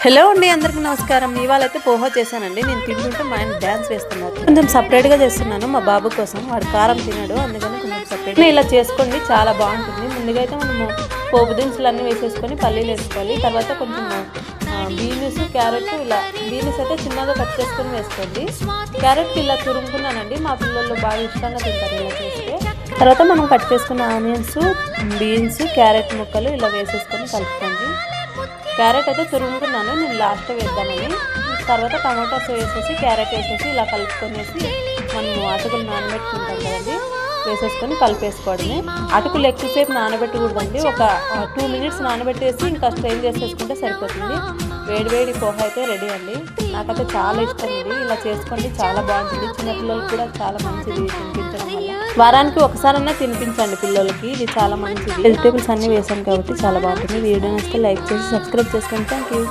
Hello అండి, అందరికీ నమస్కారం. ఇవాళైతే పోహా చేశానండి. నేను తింటుంటే మా ఆయన డ్యాన్స్ వేస్తున్నారు. కొంచెం సపరేట్గా చేస్తున్నాను మా బాబు కోసం. వాడు కారం తినడు, అందుకని కొంచెం సపరేట్ ఇలా చేసుకోండి, చాలా బాగుంటుంది. ముందుగా అయితే మనము పోపు దినుసులు అన్నీ వేసేసుకొని పల్లీలు వేసుకోవాలి. తర్వాత కొంచెం బీన్స్, క్యారెట్, ఇలా బీన్స్ అయితే చిన్నగా కట్ చేసుకొని వేసుకోండి. క్యారెట్ ఇలా తురుముకున్నానండి, మా పిల్లలు బాగా ఇష్టంగా తింటారు ఇలా చేస్తే. తర్వాత మనం కట్ చేసుకున్న ఆనియన్స్, బీన్స్, క్యారెట్ ముక్కలు ఇలా వేసేసుకొని కలుపుకోండి. క్యారెట్ అయితే తురుముకున్నాను నేను లాస్ట్ వేద్దామని. తర్వాత టమాటాస్ వేసేసి క్యారెట్ వేసేసి ఇలా కలుపుకొనేసి మనము అటుకులు నానబెట్టుకుంటాం కదండి, వేసేసుకొని కలిపేసుకోవడమే. అటుకులు ఎక్కువసేపు నానబెట్టకూడదండి, ఒక 2 మినిట్స్ నానబెట్టేసి ఇంకా స్ట్రెయిన్ చేసేసుకుంటే సరిపోతుంది. వేడివేడి పోహా అయితే రెడీ అండి. నాకైతే చాలా ఇష్టం ఇది. ఇలా చేసుకోండి, చాలా బాగుంటుంది. చిన్నపిల్లలకి కూడా చాలా మంచిది తినిపించడం వల్ల. వారానికి ఒకసారన్నా తినిపించండి పిల్లలకి, ఇది చాలా మంచిది. వెజిటేబుల్స్ అన్నీ వేసాను కాబట్టి చాలా బాగుంటుంది. వీడియో నచ్చితే లైక్ చేసి సబ్స్క్రైబ్ చేసుకోండి. Thank you.